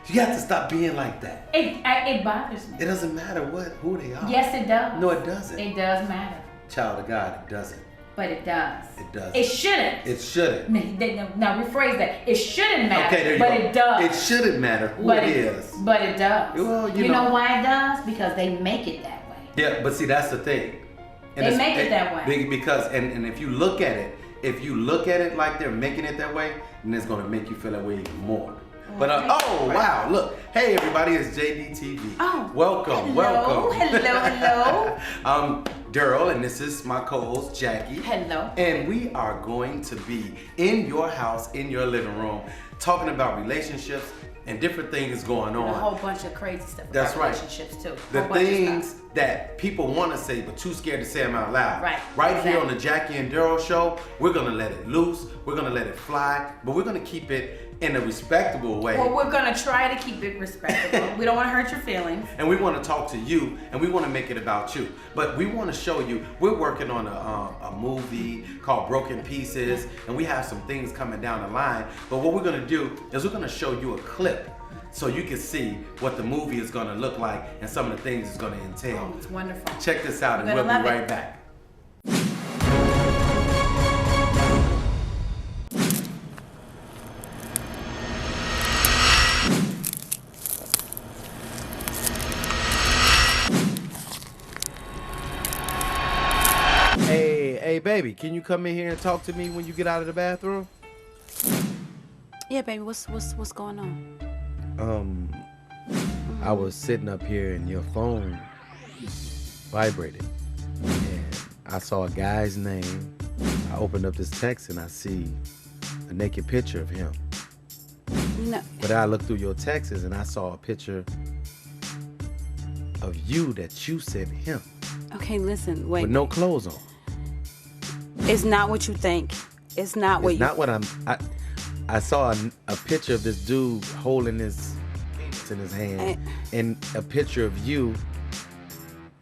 You have to stop being like that. It bothers me. It doesn't matter who they are. Yes, it does. No, it doesn't. It does matter. Child of God, it doesn't. But it does. It does. It shouldn't. It shouldn't. Now rephrase that. It shouldn't matter. Okay, there you but go. It does. It shouldn't matter who but it is. But it does. Well, you know why it does? Because they make it that way. Yeah, but see, that's the thing. And they make it that way. Because and if you look at it, like they're making it that way, then it's gonna make you feel that way even more. But wow, look. Hey everybody, it's JDTV. Oh, welcome. Hello. I'm Daryl and this is my co-host Jackie. Hello. And we are going to be in your house, in your living room, talking about relationships and different things going on. And a whole bunch of crazy stuff That's about right. relationships too. The things that people want to say but too scared to say them out loud. Right here on the Jackie and Daryl show, we're going to let it loose. We're going to let it fly. But we're going to keep it in a respectable way. Well, we're going to try to keep it respectable. We don't want to hurt your feelings. And we want to talk to you, and we want to make it about you. But we want to show you, we're working on a movie called Broken Pieces, and we have some things coming down the line. But what we're going to do is we're going to show you a clip so you can see what the movie is going to look like and some of the things it's going to entail. Oh, it's wonderful. Check this out, and we'll be right back. Hey baby, can you come in here and talk to me when you get out of the bathroom? Yeah, baby, what's going on? I was sitting up here and your phone vibrated. And I saw a guy's name. I opened up this text and I see a naked picture of him. No. But I looked through your texts and I saw a picture of you that you sent him. Okay, listen, wait. With no clothes on. It's not what you think. It's not what it's you... not what I saw a picture of this dude holding his penis in his hand and a picture of you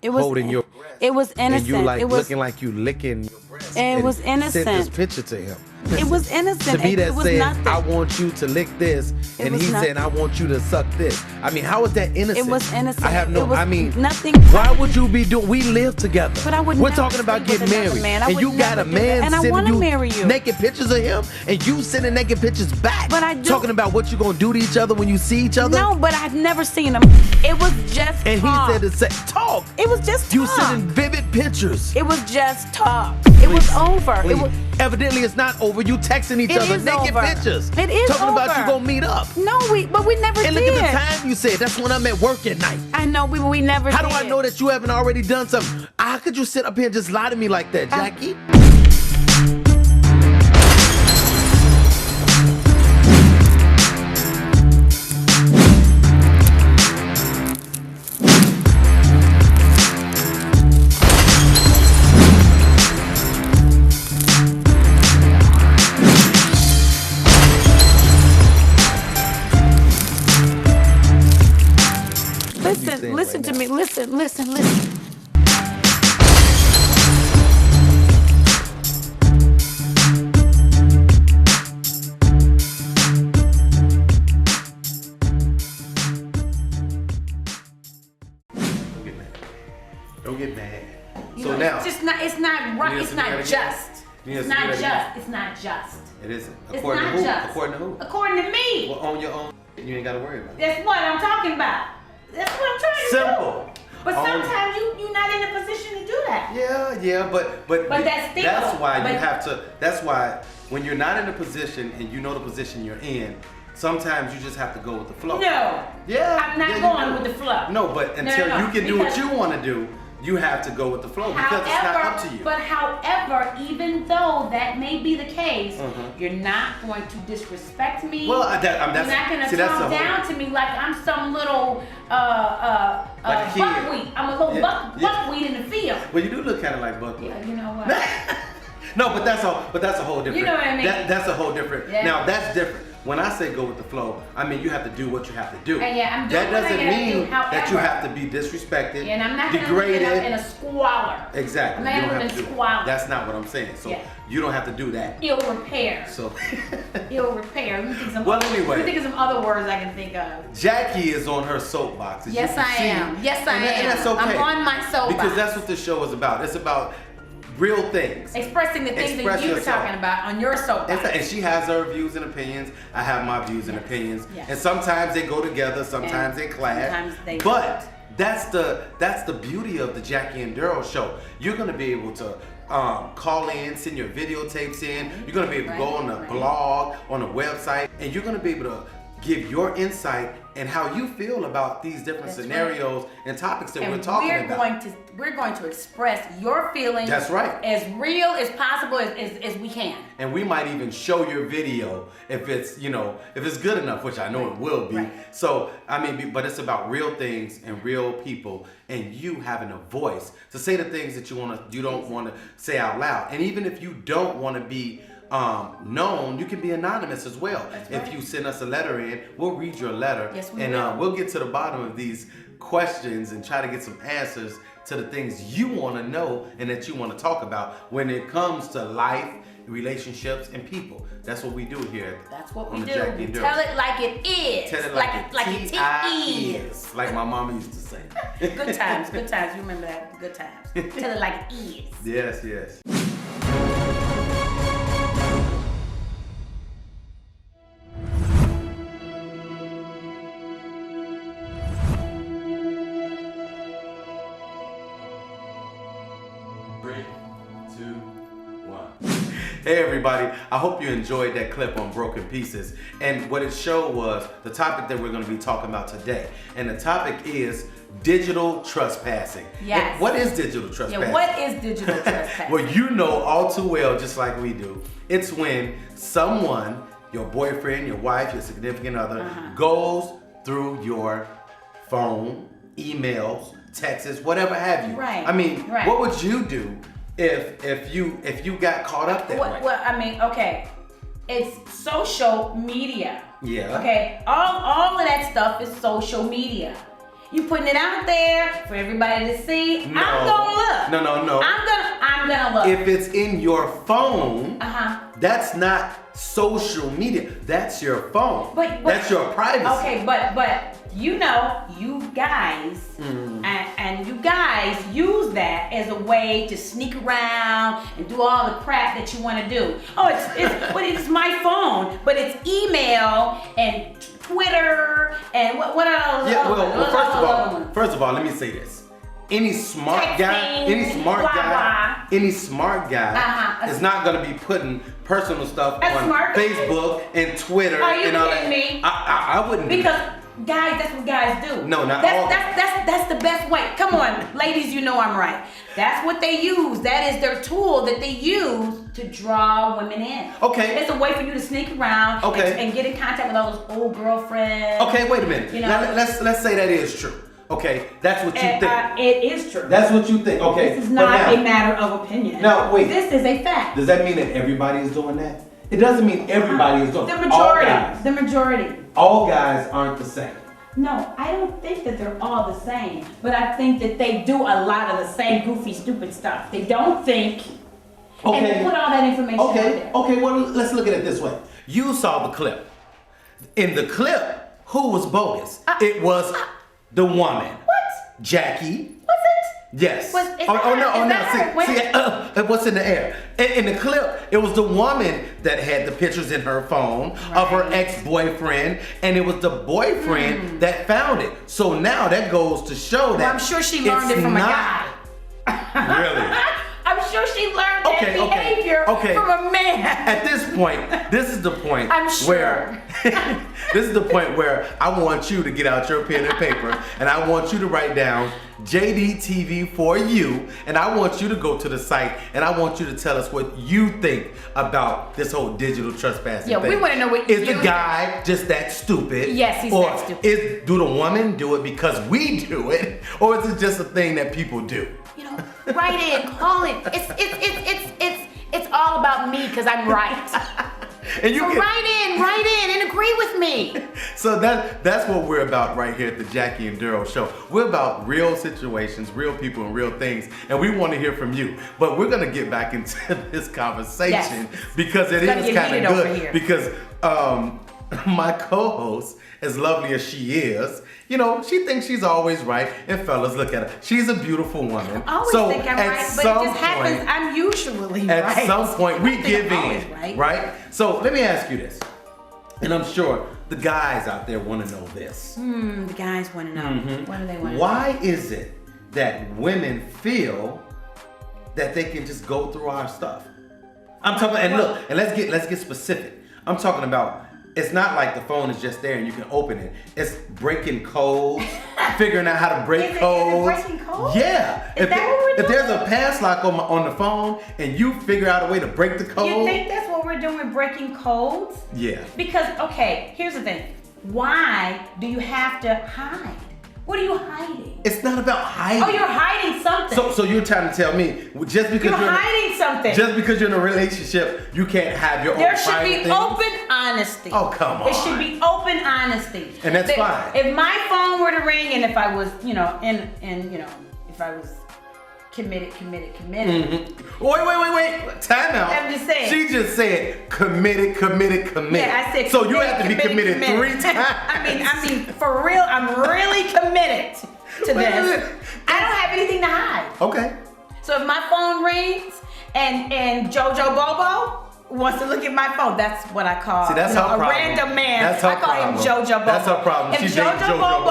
holding your breast. It was innocent. And you it was, looking like you licking your breast. It was innocent. Sent this picture to him. It was innocent. To me that was said, nothing. I want you to lick this, and he said, I want you to suck this. I mean, how is that innocent? It was innocent. I have no, I mean, nothing. Why would you be doing, we live together. But I would We're never talking about sleep with getting another married. man. And you got a man and I want to marry you. naked pictures of him, and you sending naked pictures back. But I do. Talking about what you gonna do to each other when you see each other. No, but I've never seen him. It was just and talk. he said to say, talk. It was just talk. You sending vivid pictures. It was just talk. It was over. Please. It was. Evidently, it's not over. You texting each other naked pictures. It is talking over. about you gonna meet up. No, but we never did. And look at the time you said. That's when I'm at work at night. I know, we never did. How do I know that you haven't already done something? How could you sit up here and just lie to me like that, Jackie? Listen to me. Listen. Don't get mad. You So know, now it's not right. It's not just. It's not just. It's not just. It isn't. It's According not to who? just. According to who? According to me. Well, on your own, you ain't gotta worry about it. That's what I'm talking about. That's what I'm trying to do. Simple. But sometimes you're not in a position to do that. Yeah, but that's still. That's why you have to. That's why when you're not in a position and you know the position you're in, sometimes you just have to go with the flow. No. Yeah. I'm not going with the flow. No, but until you can do what you want to do, you have to go with the flow because it's not up to you. But however, even though that may be the case, you're not going to disrespect me. Well, you're not going to talk down to me like I'm some little buckwheat. I'm a little buckwheat in the field. Well, you do look kind of like buckwheat. Yeah, you know what? No, but that's a whole different. You know what I mean? That's a whole different. Yeah. Now that's different. When I say go with the flow, I mean you have to do what you have to do. And yeah, I'm doing that what I doesn't gotta mean do, that you however. have to be disrespected, And I'm not going to degraded. live in a squalor. Exactly. I'm You not don't going have to to live do in it. squalor. That's not what I'm saying. So Yeah. you don't have to do that. Ill repair. So Ill repair. Let me think some Well, other, anyway. let me think of some other words I can think of. Jackie is on her soapbox. as you Yes, can I see. am. Yes, I And am. that's okay. I'm on my soapbox. Because that's what this show is about. It's about real things. Expressing the things Express that you were yourself. talking about on your soapbox. And she has her views and opinions. I have my views and opinions. Yes. And sometimes they go together, sometimes And they clash. sometimes they but that's the beauty of the Jackie and Daryl show. You're gonna be able to call in, send your videotapes in. You're gonna be able to go on a blog, on a website, and you're gonna be able to give your insight and how you feel about these different That's scenarios and topics that and we're talking about. we're going to express your feelings That's right. as real as possible as we can. And we might even show your video if it's, if it's good enough, which I know it will be. Right. So, but it's about real things and real people and you having a voice to say the things that you don't want to say out loud. And even if you don't want to be known, you can be anonymous as well. That's If right. you send us a letter in, we'll read your letter. Yes, we and will. we'll get to the bottom of these questions and try to get some answers to the things you want to know and that you want to talk about when it comes to life, relationships, and people. That's what we do here. That's what on we the do. Jackie and Daryl Tell Show. it like it is. Tell it like it is. like my mama used to say. Good times, good times. You remember that? Good times. Tell it like it is. Yes, yes. Three, two, one. Hey everybody, I hope you enjoyed that clip on Broken Pieces. And what it showed was the topic that we're going to be talking about today. And the topic is digital trespassing. Yes. And what is digital trespassing? Yeah, what is digital trespassing? Well, you know all too well, just like we do. It's when someone, your boyfriend, your wife, your significant other, goes through your phone, emails, texts, whatever have you. Right, I mean, right. what would you do if you got caught up that way? Well, I mean, okay, it's social media. Yeah. Okay, all of that stuff is social media. You putting it out there for everybody to see. No. I'm gonna look. No. I'm gonna look. If it's in your phone, that's not social media. That's your phone. But that's your privacy. Okay, but you guys and you guys use that as a way to sneak around and do all the crap that you want to do. Oh, it's my phone, but it's email and Twitter and what are those? Yeah, other ones? first of all, let me say this. Any smart Texting, guy, blah, any smart guy is not gonna be putting personal stuff A on smart guy? Facebook and Twitter Are you and all kidding that. me? I wouldn't do Because that. guys, that's what guys do. No, not that's, all. That's the best way. Come on, ladies, you know I'm right. That's what they use. That is their tool that they use to draw women in. Okay. It's a way for you to sneak around and get in contact with all those old girlfriends. Okay, wait a minute. You know? Now, let's say that is true. Okay, that's what you think. It is true. That's what you think. Okay. This is but not now, a matter of opinion. Now, wait. This is a fact. Does that mean that everybody is doing that? It doesn't mean everybody is doing The it. majority. All guys. The majority. All guys aren't the same. No, I don't think that they're all the same, but I think that they do a lot of the same goofy, stupid stuff. They don't think, and they put all that information out there. Okay, well, let's look at it this way. You saw the clip. In the clip, who was bogus? It was the woman. What? Jackie. Was it? Yes. Was- is that her? Wait. See, what's in the air? In the clip, it was the woman that had the pictures in her phone of her ex-boyfriend, and it was the boyfriend that found it. So now that goes to show that Well, I'm sure she learned it from a guy. Really? I'm sure she learned that behavior from a man. At this point, this is the point I'm sure. where this is the point where I want you to get out your pen and paper and I want you to write down JDTV for you, and I want you to go to the site and I want you to tell us what you think about this whole digital trespassing Yeah, thing. we wanna know what is you the guy just that stupid? Yes, he's or that stupid. do the woman do it because we do it, or is it just a thing that people do? You know, write in, call it. It's all about me because I'm right. And you So can, write in and agree with me. So that's what we're about right here at the Jackie and Daryl Show. We're about real situations, real people, and real things, and we want to hear from you. But we're gonna get back into this conversation because it gonna is get kind heated of over good. here. Because my co-host, as lovely as she is, you know, she thinks she's always right. And fellas, look at her. She's a beautiful woman. I always so think I'm at right, but it some just happens point- I'm usually At right. some point, we I think give I'm always in, right? So let me ask you this, and I'm sure the guys out there want to know this. The guys want to know. What do they want to know? Why is it that women feel that they can just go through our stuff? I'm talking, and look, and let's get specific. I'm talking about. It's not like the phone is just there and you can open it. It's breaking codes, figuring out how to break Is it codes. breaking codes? Yeah. Is that what we're If doing? there's a pass lock on the phone and you figure out a way to break the code. You think that's what we're doing, breaking codes? Yeah. Because, okay, here's the thing. Why do you have to hide? What are you hiding? It's not about hiding. Oh, you're hiding something. So you're trying to tell me just because you're hiding something. just because you're in a relationship, you can't have your There own should private be things? open honesty. Oh, come on. There should be open honesty. And that's fine. If my phone were to ring and if I was, if I was committed. Wait. Time out. I'm just saying. She just said committed. Yeah, I said so you have to be committed committed. 3 times. I mean, for real, I'm really committed to Wait a this. minute. I don't have anything to hide. Okay. So if my phone rings and Jojo Bobo wants to look at my phone, that's what I call See, that's a her problem. random man. That's her I call him problem. Jojo Bobo. That's her problem. If She's dating Jojo Jojo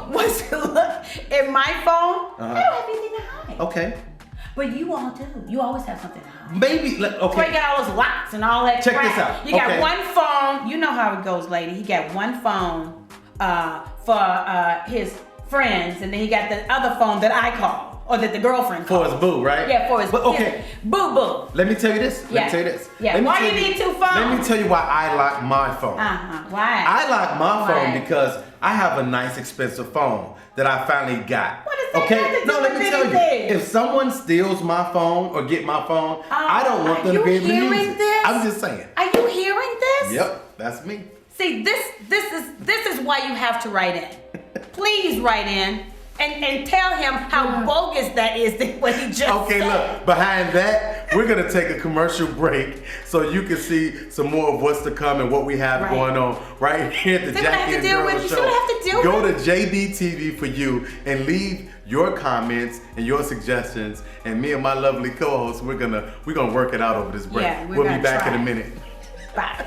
Bobo wants to look at my phone, I don't have anything to hide. Okay. But you all do. You always have something to hide. Maybe. That's why you Okay. got all those locks and all that Check crap. this out. You got Okay. one phone. You know how it goes, lady. He got one phone for his friends, and then he got the other phone that I call, or that the girlfriend For calls. his boo, right? Yeah, for his But okay. yeah. Boo boo. Let me tell you this. Let Yeah. me tell you this. Yeah. Let me Why tell you need 2 phones? Let me tell you why I lock my phone. Why? I lock my Why? phone because I have a nice, expensive phone that I finally got. What does that okay? have to do No, let with me tell you. anything? If someone steals my phone or get my phone, I don't want are them to you be able to use hearing it. this? I'm just saying. Are you hearing this? Yep, that's me. See, this is why you have to write in. Please write in and tell him how bogus that is than what he just Okay, said. look, behind that, we're gonna take a commercial break so you can see some more of what's to come and what we have Right. going on right here at the See what I Jackie have and to deal Daryl with? You see Show. what I have to deal Go with? to JDTV for you and leave your comments and your suggestions. And me and my lovely co-host, we're gonna work it out over this break. Yeah, we're we'll be gonna back in try. a minute. Bye.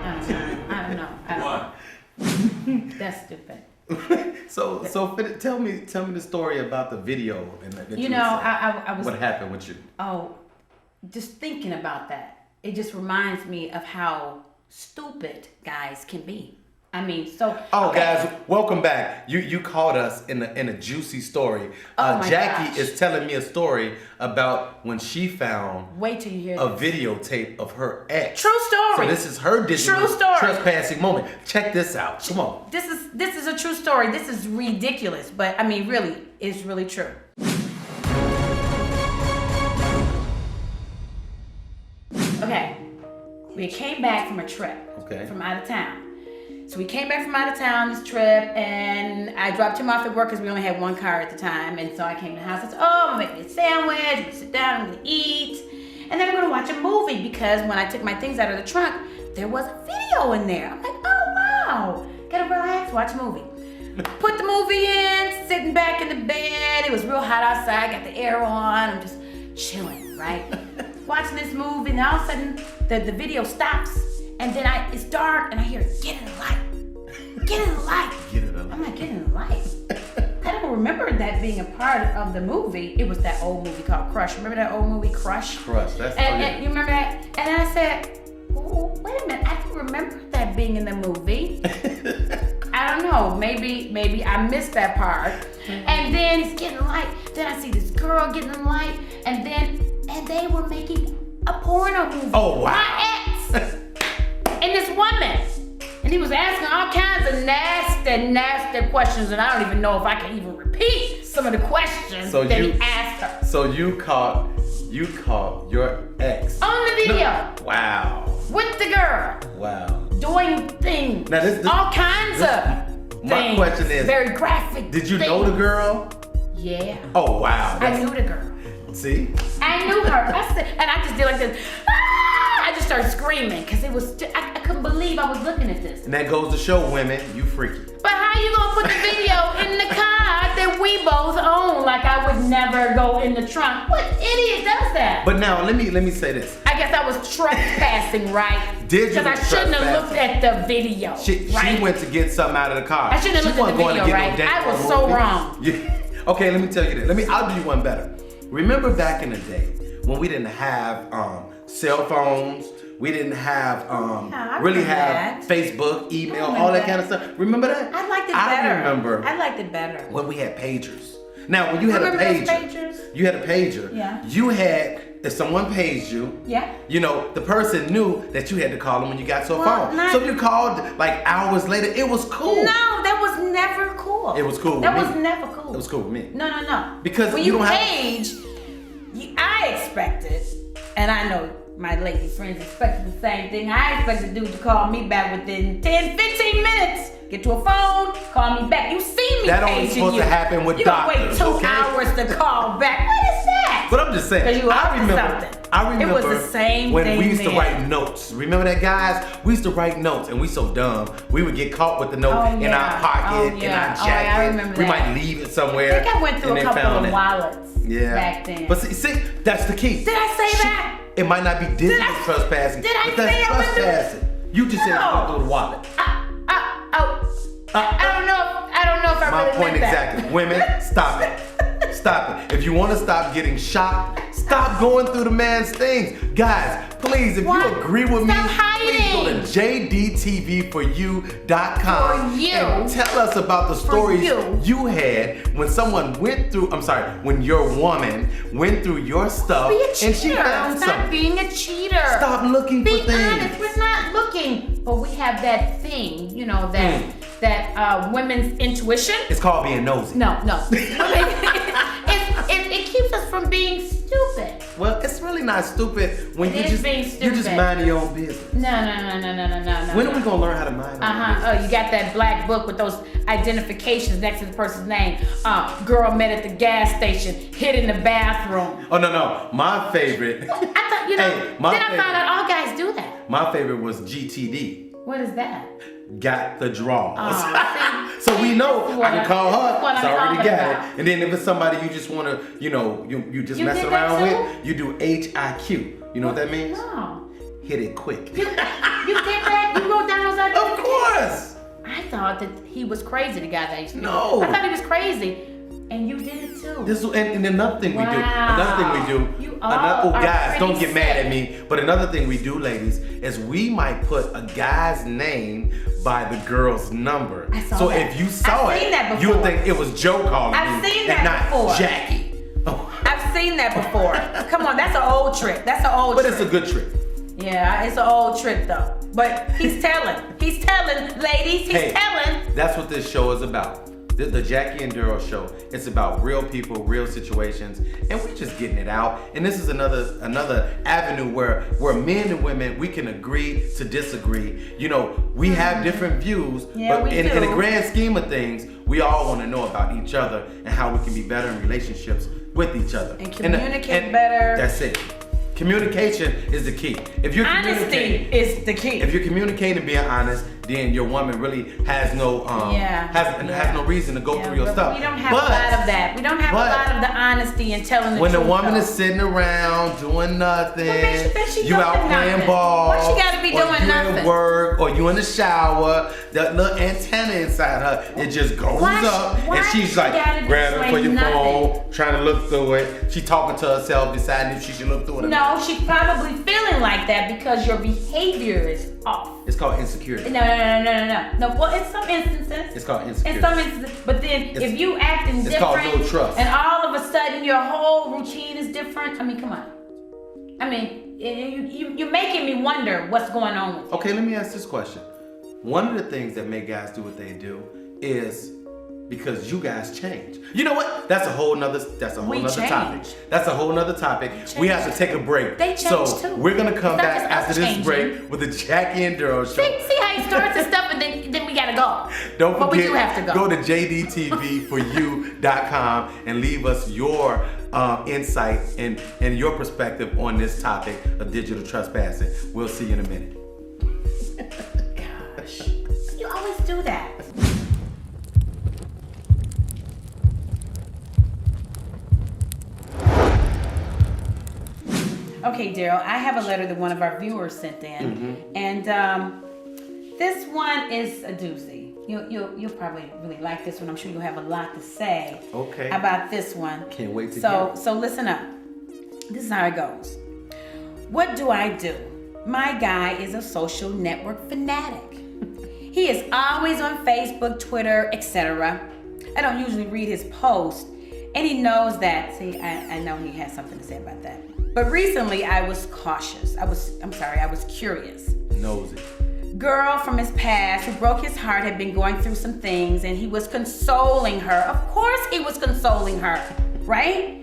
I don't know. What? That's stupid. So tell me the story about the video and that You were know, saying. I was. What happened with you? Oh, just thinking about that, it just reminds me of how stupid guys can be. I mean, so. Oh, okay. guys, welcome back. You caught us in a juicy story. Oh my Jackie gosh. is telling me a story about when she found Wait till you hear a this. videotape of her ex. True story. So this is her digital True story. trespassing moment. Check this out. Come on. This is a true story. This is ridiculous, but I mean, really, it's really true. Okay, we came back from a trip. Okay. From out of town. So we came back from out of town this trip, and I dropped him off at work because we only had one car at the time. And so I came to the house and said, "Oh, I'm gonna make me a sandwich. I'm gonna sit down. I'm gonna eat, and then I'm gonna watch a movie because when I took my things out of the trunk, there was a video in there. I'm like, oh wow, gotta relax, watch a movie." Put the movie in, sitting back in the bed. It was real hot outside. Got the air on. I'm just chilling, right? Watching this movie, and all of a sudden the video stops, and then it's dark, and I hear, "Get in the light, get in the light." Get it up. I'm like, "Get in the light." I don't remember that being a part of the movie. It was that old movie called Crush. Remember that old movie Crush? Crush. That's And you remember that? And then I said, "Oh, wait a minute, I don't remember that being in the movie." I don't know, maybe I missed that part. And then it's getting light. Then I see this girl getting the light, and they were making a porno movie. Oh, wow. My ex and this woman. And he was asking all kinds of nasty questions, and I don't even know if I can even repeat some of the questions that he asked her. So you caught your ex On the video. Wow. With the girl. Wow. Doing things. Now this all kinds of my things. question is, very graphic. did you things. know the girl? Yeah. Oh wow. I knew the girl. See? I knew her. And I just did like this. Ah! I just started screaming because it was. I couldn't believe I was looking at this. And that goes to show women, you freaky. But how you gonna put the video in the car that we both own? Like I would never go in the trunk. What idiot does that? But now let me say this. I guess I was trespassing, right? Did you Because I shouldn't have looked trespassing? at the video. She went to get something out of the car. I shouldn't have She looked at the wasn't going video, to get no right? date I was or so movie. wrong. Yeah. Okay, let me tell you this. I'll do you one better. Remember back in the day when we didn't have cell phones, we didn't have I really remember have that. Facebook, email, I all that remember kind of stuff. Remember that? I liked it better. I remember I liked it better. when we had pagers. Now, when you had Remember a those pager, pagers? you had a pager. Yeah. You had, if someone paged you, Yeah. you know, the person knew that you had to call them when you got to a Well, phone. not- So if you called like hours later, it was cool. No, that was never cool. It was cool That with was me. never cool. It was cool with me. No. Because when you you don't have- page, I expected, and I know my lady friends expected the same thing. I expected dude to call me back within 10, 15 minutes. Get to a phone, call me back. You see me That only paging supposed you. to happen with you don't wait doctors, 2 okay? hours to call back. What is that? But I'm just saying, 'Cause you I up to remember something. it was the same when thing we used to then. write notes. Remember that, guys? We used to write notes, and we so dumb. We would get caught with the note Oh, in yeah. our pocket, Oh, in yeah. our Oh, jacket. I remember we that. might leave it somewhere. I think I went through and a they couple found of it. wallets Yeah. back then. But see, that's the key. Did I say that? It might not be digital I- trespassing, did I but that's say I went through- trespassing. You just said you No. went through the wallet. I don't know if I My really point meant that. exactly. Women, stop it. Stop it. If you want to stop getting shocked, stop going through the man's things. Guys, please, if What? you agree with me, Stop please go to hiding. jdtvforyou.com For you. and tell us about the stories you had when someone when your woman went through your stuff Be a and she cheater. found Stop something. being a cheater. Stop looking Be for things. honest, we're not looking, but we have that thing, you know, that women's intuition. It's called being nosy. No. it keeps us from being stupid. Well, it's really not stupid when It you is just being you just stupid. mind your own business. No. When are we gonna learn how to mind our own business? Oh, you got that black book with those identifications next to the person's name. Girl met at the gas station, hid in the bathroom. Oh no, my favorite. I thought, you know, Hey, my then I favorite- found out all guys do that. My favorite was GTD. What is that? Got the draws. Oh, see, So we know this is I what can call this is her. what It's I'm already talking got about. it. And then if it's somebody you just wanna, you just You messing did that around too? with, you do HIQ. You know what that means? No. Hit it quick. You did that? You wrote down those Of identifications? course. I thought that he was crazy, the guy that used to be. No. I thought he was crazy. And you did it too. And another thing we do. Wow. Another thing we do. You all are guys, don't pretty get mad sick. at me. But another thing we do, ladies, is we might put a guy's name by the girl's number. I saw so that. if you saw I've seen that it, before. you would think it was Joe calling I've you seen and that not before. Jackie. I've seen that before. Come on, that's an old trick. That's an old But trick. it's a good trick. Yeah, it's an old trick though. But he's telling. He's telling, ladies. He's telling. That's what this show is about. The Jackie and Daryl show. It's about real people, real situations, and we're just getting it out. And this is another avenue where men and women, we can agree to disagree. You know, we have different views, Yeah, but we in do. the grand scheme of things, we all want to know about each other and how we can be better in relationships with each other. And communicate better. That's it. Communication is the key. If you're Honesty communicating, is the key. if you're communicating, being honest, then your woman really has no has no reason to go through your but stuff. We don't have a lot of that. We don't have a lot of the honesty and telling the when truth. the woman though. is sitting around doing nothing, What makes you think she you out doing playing nothing? ball, Why she gotta be or doing you nothing? at work, or you in the shower, the little antenna inside her, it just goes up, why and she's she like gotta be grabbing for doing your nothing? phone, trying to look through it. She talking to herself, deciding if she should look through it. Or not. No, she's probably feeling like that because your behavior is off. It's called insecurity. No. Well, in some instances. It's called insecurity. In some instances, but then if you acting it's different, called no trust. and all of a sudden your whole routine is different. I mean, come on. I mean, you're making me wonder what's going on with you. Okay, let me ask this question. One of the things that make guys do what they do is because you guys change. You know what? That's a whole nother change. topic. That's a whole nother topic. We have to take a break. They change so too. we're gonna come It's not back just after us this changing. break with the Jackie and Daryl show. See how he starts and stuff, and then we gotta go. Don't But we forget, do have to go. to jdtvforyou.com and leave us your insight and your perspective on this topic of digital trespassing. We'll see you in a minute. Gosh, you always do that. Okay, Daryl, I have a letter that one of our viewers sent in, and this one is a doozy. You'll probably really like this one. I'm sure you'll have a lot to say about this one. Can't wait to So hear it. so listen up. This is how it goes. What do I do? My guy is a social network fanatic. He is always on Facebook, Twitter, etc. I don't usually read his posts, and he knows that. See, I know he has something to say about that. But recently, I was cautious. I was curious. Nosy. Girl from his past who broke his heart had been going through some things, and he was consoling her. Of course he was consoling her, right?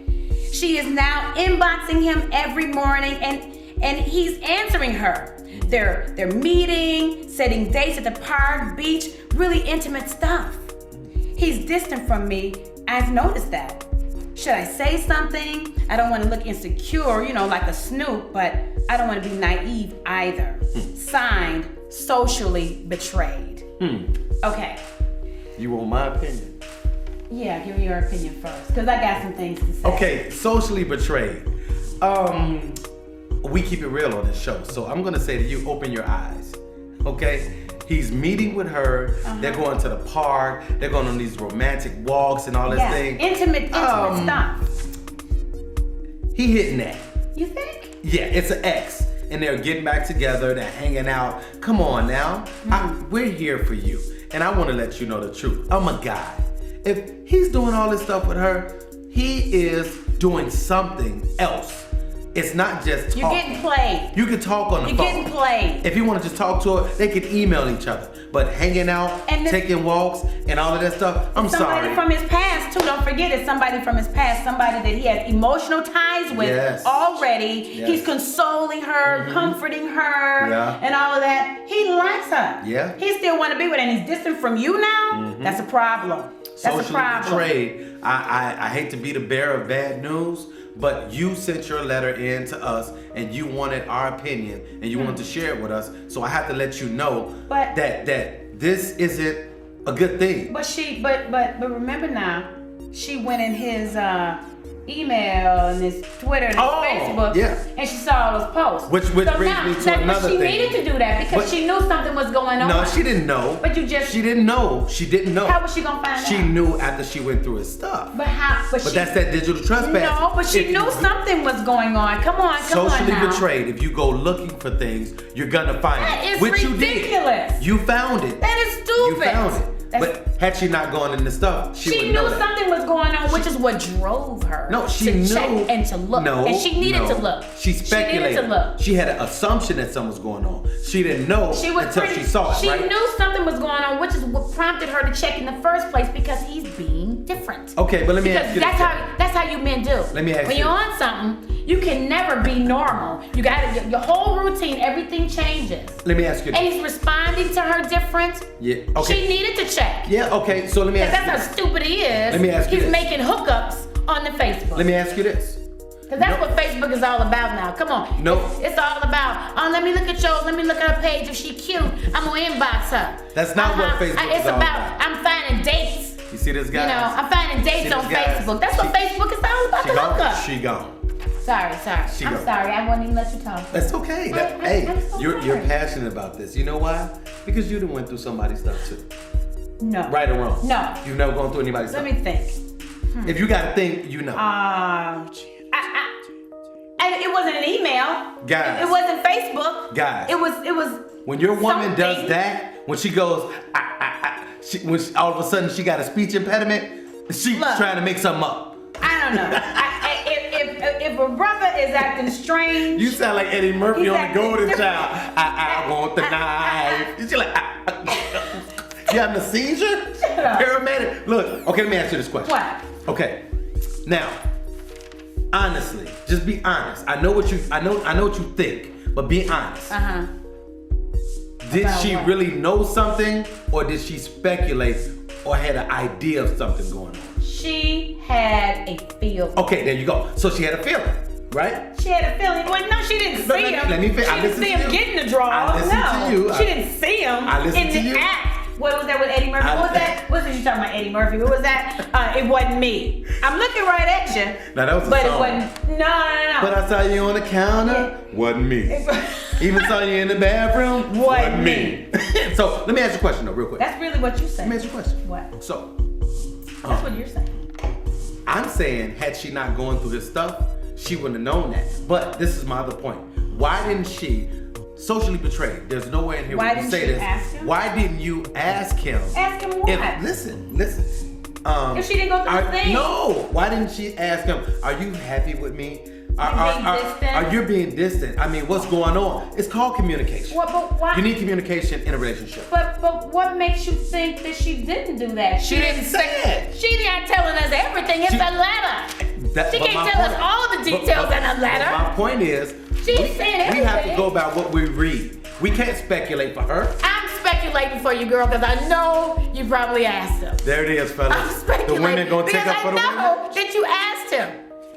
She is now inboxing him every morning, and he's answering her. They're meeting, setting dates at the park, beach, really intimate stuff. He's distant from me. I've noticed that. Should I say something? I don't want to look insecure, like a snoop, but I don't want to be naive either. Signed, socially betrayed. Okay. You want my opinion? Yeah, give me your opinion first, because I got some things to say. Okay, socially betrayed. We keep it real on this show, so I'm gonna say to you, open your eyes. Okay? He's meeting with her. They're going to the park. They're going on these romantic walks and all this thing. Intimate stuff. He hitting that. You think? Yeah, it's an ex. And they're getting back together. They're hanging out. Come on now. We're here for you. And I want to let you know the truth. I'm a guy. If he's doing all this stuff with her, he is doing something else. It's not just talking. You're getting played. You can talk on the phone. You're getting played. If you want to just talk to her, they can email each other. But hanging out, taking walks, and all of that stuff, I'm sorry. Somebody from his past, too. Don't forget, it's somebody from his past. Somebody that he has emotional ties with already. Yes. He's consoling her, comforting her, and all of that. He likes her. Yeah. He still want to be with her, and he's distant from you now? That's a problem. That's a problem. Betrayed. I hate to be the bearer of bad news, but you sent your letter in to us and you wanted our opinion and you wanted to share it with us. So I have to let you know that this isn't a good thing. But remember now, she went in his email and this Twitter and this Facebook, and she saw all those posts. Which so brings now, me to another she thing. needed to do that because she knew something was going on. No, she didn't know. But you just... She didn't know. She didn't know. How was she gonna find out? She knew after she went through his stuff. But how? But that's that digital trespassing. No, but she knew something was going on. Come on now. Socially betrayed. If you go looking for things, you're gonna find it. That is ridiculous. You found it. That is stupid. You found it. But had she not gone in the stuff, she knew something was going on, which is what drove her to knew, check and to look. And she needed to look. She speculated. She needed to look. She had an assumption that something was going on. She didn't know until she saw it, She right? knew something was going on, which is what prompted her to check in the first place because he's being different. Okay, but let me ask you this. That's how you men do. Let me ask you. When you're on something, you can never be normal. You gotta, your whole routine, everything changes. Let me ask you this. And he's responding to her different. Yeah, okay. She needed to check. Yeah, okay, so let me ask you. That's how stupid he is. Let me ask you He's this. making hookups on the Facebook. Let me ask you this. Because that's what Facebook is all about now. Come on. No. It's all about, let me look at yours. Let me look at her page. If she cute, I'm going to inbox her. That's not what Facebook is all about. I'm finding dates. You see this guy? You know, I'm finding dates on Facebook. That's what Facebook is all about, the hookup. She gone. Sorry. I'm sorry. I wouldn't even let you talk. That's okay. You're passionate about this. You know why? Because you done went through somebody's stuff too. No. Right or wrong? No. You've never gone through anybody's stuff. Let me think. If you got to think, you know. And it wasn't an email. Guys. It wasn't Facebook. Guys. It was. When your woman does that, when she goes, all of a sudden she got a speech impediment, she's trying to make something up. I don't know. If a brother is acting strange. You sound like Eddie Murphy on The Golden Child. I want the knife. She's like, you having a seizure? Paramedic. Look, okay, let me ask you this question. What? Okay. Now, honestly, just be honest. I know what you think, but be honest. Did she really know something, or did she speculate, or had an idea of something going on? She had a feeling. Okay, there you go. So she had a feeling, right? She had a feeling. Well, no, she didn't see him. Let me finish. She didn't see him getting the draw. I listened to you. She didn't see him in the act. What was that with Eddie Murphy? What was that? What was you talking about, Eddie Murphy? What was that? It wasn't me. I'm looking right at you. Now that was a but song. It wasn't. No. But I saw you on the counter. Yeah. Wasn't me. Even saw you in the bathroom. Wasn't me. So let me ask you a question though, real quick. That's really what you said. Let me ask you a question. What? So. That's what you're saying. I'm saying, had she not gone through this stuff, she wouldn't have known that. But this is my other point. Why didn't she socially betrayed? There's no way in here we can say this. Ask him? Why didn't you ask him? Ask him what? Listen. If she didn't go through the thing. No. Why didn't she ask him? Are you happy with me? Distant? Are you being distant? I mean, what's going on? It's called communication. But why? You need communication in a relationship. But what makes you think that she didn't do that? She didn't say it. She's not telling us everything. It's a letter. She can't tell us all the details in a letter. My point is, she's saying everything. We have to go by what we read. We can't speculate for her. I'm speculating for you, girl, because I know you probably asked him. There it is, fellas. I'm speculating. The women gonna take up for the women. Because I know that you asked him.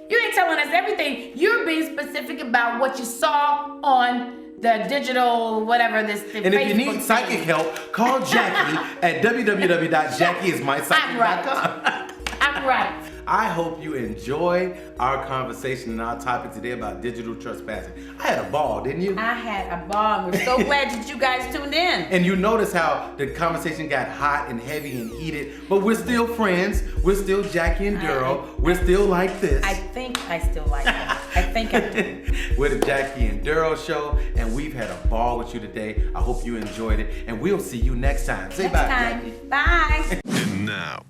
You ain't telling us everything. You're being specific about what you saw on the digital, whatever this. And if you need psychic help, call Jackie at www.jackieismypsychic.com. I'm right. I hope you enjoy our conversation and our topic today about digital trespassing. I had a ball, didn't you? I had a ball. We're so glad that you guys tuned in. And you notice how the conversation got hot and heavy and heated, but we're still friends. We're still Jackie and Daryl. We're still like this. I think I still like that. I think I do. We're the Jackie and Daryl show, and we've had a ball with you today. I hope you enjoyed it, and we'll see you next time. Say bye, Jackie. Bye. And now,